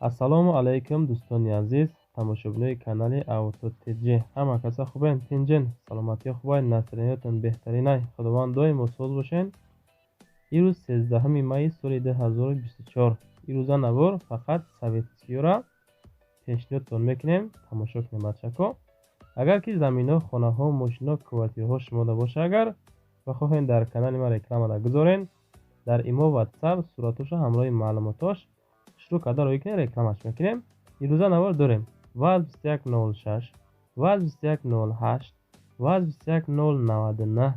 ассалому алайкум дӯстони азиз, тамошобинои канали Auto TG. Ҳама каса хубен? Тинҷен? Саломатиё хубай? Настроениятон беҳтаринай? Худованд доимо соз бошен. ирӯз 13 майи соли 2024. ирӯза навор фақат советскиёра пешниҳодтон мекунем. Тамошо кунем бачако. Агар ки заминҳо, хонаҳо, мошинҳо, квартираҳо шумода боша, агар ва хоҳем дар канали ма рекламада гузорен, дар имо WhatsApp суратоша ҳамроҳи маълумотош шурӯъ карда роҳӣ кунем, рекламаш мекунем. ирӯза навор дорем ваз 2106, ваз 2108, ваз 21099,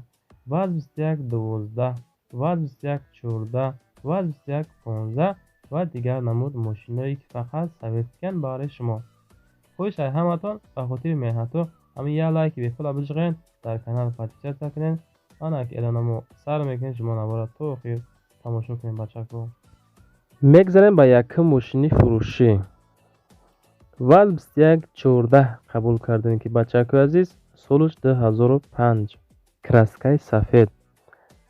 ваз 2112, ваз 2114, ваз 2115 ва дигар намуд мошинное ки фақат советскиян барои шумо. хоҳишай ҳаматон ба хотири меҳнатҳо ҳамин як лайки бепула биҷиғен, дар канал подписатсия кунен. анак эълонамо сар мекунем, шумо навора то охир тамошо кунем бачако. мегзарем ба якум мошини фурӯшӣ. ваз 2114 қабул кардем ки бачако азиз, солиш 2005, краскаи сафед.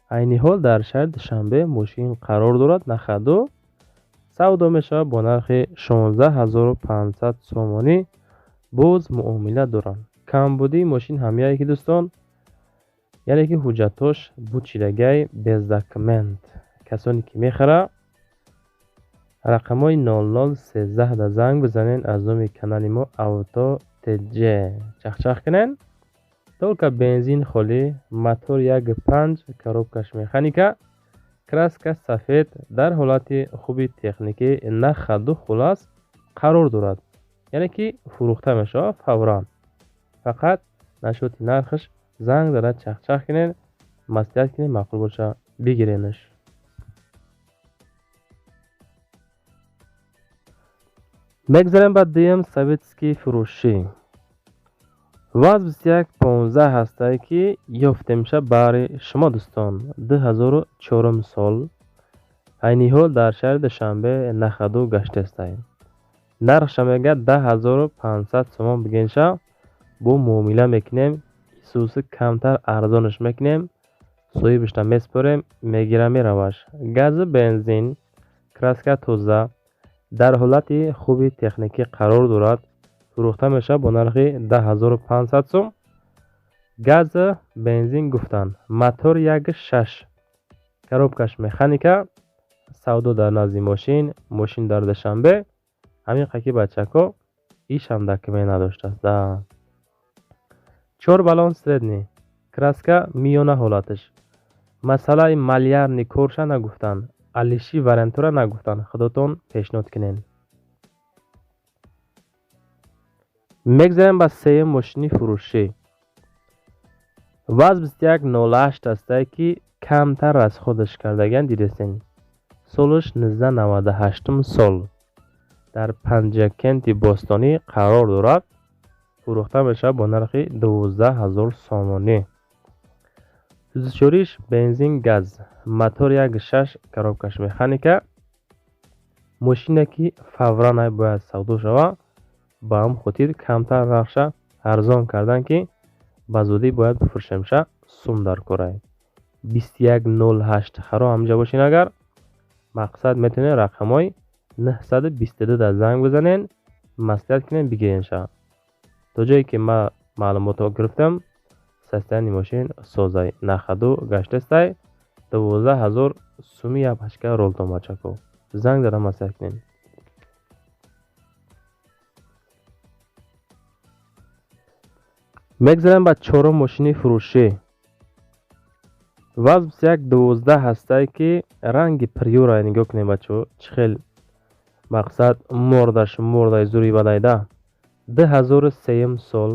айни ҳол дар шаҳри Душанбе мошин қарор дорад. нахаду савдо мешавад бо нархи 16500 сомонӣ. боз муомила доранд. камбудии мошин ҳамияе ки дӯстон, яъне ки ҳуҷҷатош бучидагай без документ. касоне ки мехара рақамҳои 0013 да занг бизанен, аз номи канали мо Auto TG чахчах кунен. толка бензин холӣ, мотор 1.5, коробкаш механика, краска сафед, дар ҳолати хуби техникӣ, нахаду хулас қарор дорад. яъне ки фурӯхта мешавад фавран. фақат нашоти нархаш занг зада чахчах кунен, маслиҳат кунен, маъқул боша бигиренаш. мегзарем ба дуюм советский фурӯшӣ. ваз 2115 ҳастае ки ёфта мешавад баҳри шумо дӯстон. 2004 сол. айни ҳол дар шаҳри Душанбе нахаду гаштастаем. нархша мегӯяд 10500 сомон бигенша. бо муомила мекунем, исӯси камтар арзонаш мекунем, соҳибашта меспорем, мегира мераваш. гази бензин, краска тоза, дар ҳолати хуби техникӣ қарор дорад. фурӯхта мешавад бо нархи 10500 сом. гази бензин гуфтанд. мотор 1.6, коробкаш механика, савдо дар назди мошин дар Душанбе. ҳамин қаки бачако ишам документ надоштааст. 4 баллон средний, краска миёна ҳолаташ. масъалаи малярни корша нагуфтанд, алиши вариантора нагуфтанд. худотон пешниҳод кунен. мегзарем ба сеюм мошини фурӯшӣ. ваз 2108 ҳастае ки камтар расходаш кардаган дидестен. солиш 1998 сол. дар Панҷакенти Бостонӣ қарор дорад. фурӯхта мешавад бо нархи 12000 сомонӣ. сӯзишвориш бензин, газ, мотор 1.6, коробкаш механика. мошине ки фавран бояд савдо шава. ба ҳам хотир камтар нархша арзон кардан ки ба зудӣ бояд бифурӯшемша. сум дар корай. 2108 харо ҳамҷа бошин. агар мақсад метавонед рақамҳои 922 да занг бизанен, маслиҳат кунен, бигиренша. то ҷое ки ма маълумотро гирифтам, состояние мошин созай, нахаду гаштастай, 12000 суми як пачка ролтон бачако. занг зада маслиҳат кунен. мегзарем ба чорум мошини фурӯшӣ. ваз 2112 ҳастае ки ранги приёра нигоҳ кунем бачаҳо, чӣ хел мақсад мордаи зури бадайда. 2003 сол.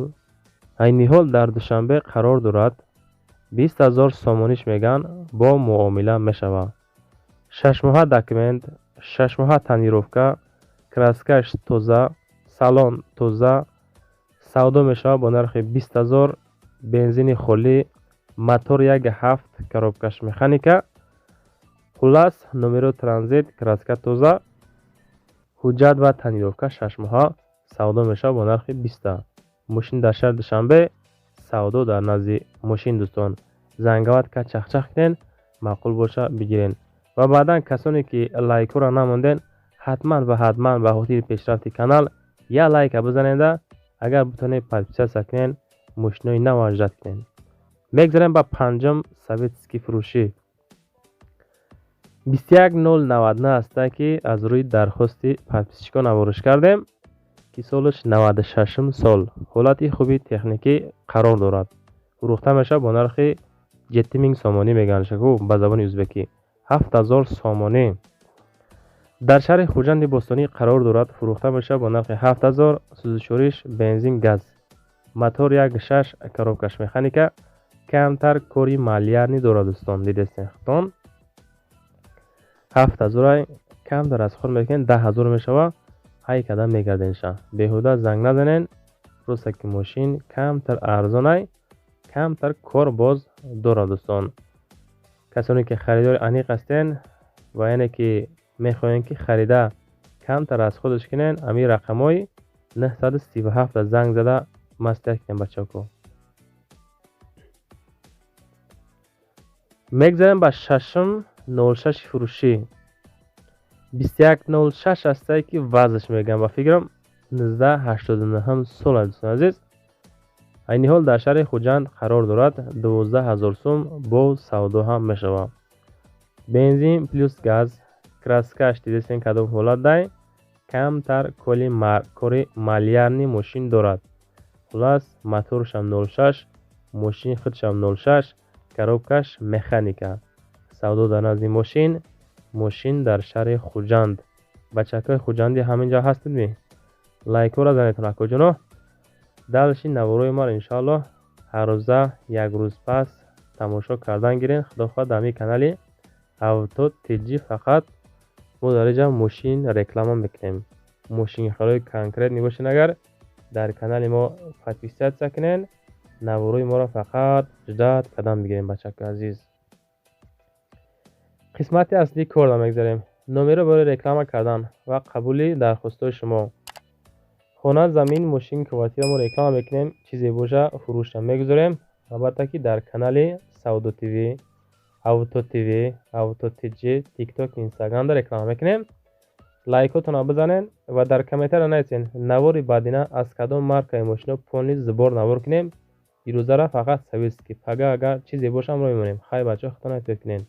айни ҳол дар Душанбе қарор дорад. 20000 сомониш меган, бо муомила мешавад. 6 моҳа документ, 6 моҳа танировка, краскаш тоза, салон тоза. савдо мешавад бо нархи 20000. бензини холӣ, мотор 1.7, коробкаш механика. хулас номеро транзит, краска тоза, ҳуҷҷат ва танировка 6 моҳа. савдо мешавад бо нархи 20. мошин дар шаҳри Душанбе, савдо дар назди мошин дӯстон. зангават ка чахчах кунен, маъқул боша бигирен. ва баъдан касоне ки лайкора намонден, حتما و حتما به خاطر پیشرفت کانال یا لایک بزنید. اگر بتونید پادپیس کنین، مشنوی نو اجرا کنین. میگذاریم با پنجم سویتسکی فروشی. 21099 است که از روی درخواستی پادپیسچیکا نوارش کردیم که سالش 96 سال. حالت خوبی تکنیکی قرار دارد. فروخته میشه با نرخ 7000 سامانی میگن شکو به زبان ازبکی. 7000 سامانی. در شهر خوجند بستانی قرار دارد. فروخته میشه با نرخ 7000. سوزشوریش بنزین گاز. موتور 1.6 کاروبکش مکانیکا. کمتر کاری مالیاری دارد دوستان. دیدستین خطان 7000 کم در از خود میکنین 10000 میشوه. های کدام میگرده اینشا بهوده زنگ نزنین. روسته که ماشین کمتر ارزانه کمتر کار باز دارد دوستان. کسانی که خریدار انیق هستین و یعنی که میخواین که خریده کمتر از خودش کنین، امی رقمای 937 زنگ زده مستک کن بچه کو. میگذاریم با ششم 06 فروشی. 2106 است که وزنش میگم و فکرم 1989 سال دوستان عزیز. این حال در شهر خوجند قرار دارد. 12000 سوم با سودا هم میشوه. بنزین پلوس گاز. کراسکاش دیدستین کدام حالت دای. کمتر کلی مالیارنی ماشین دارد. خلاص موتورش هم 06. ماشین خودش هم 06. کاروبکش مکانیکا. سودا در نزد ماشین در شهر خوجند. بچه‌های خوجندی همینجا هستید می. لایک را زنید اکو جونو. دلشی نوروی ما را انشالله هر روزه یک روز پس تماشا کردن گیرین. خداخواه دمی کانالی اوتو تیجی فقط ما در اینجا ماشین رکلام میکنیم. ماشین خرای کانکریت میباشین اگر در کانال ما پادپیس کنین نوروی ما را فقط جدا قدم بگیریم بچه‌ها عزیز. قسمت اصلی کار را میگذاریم. نمره برای رکلام کردن و قبولی درخواست شما. خانه، زمین، ماشین، کوارتیر ما رکلام میکنیم. چیزی باشه فروش را میگذاریم. البته که در کانال سودا تیوی، اوتو تیوی، اوتو تیجی، تیک تاک، اینستاگرام در رکلام میکنیم. لایکاتون را بزنین و در کامنتر نویسین نواری بعدینه از کدام مارکای ماشین پونی زبر نوار کنیم. این روزا را فقط سویس که پگه اگر چیزی باشه ما میمونیم. خیر بچه‌ها خودتون فکر کنین.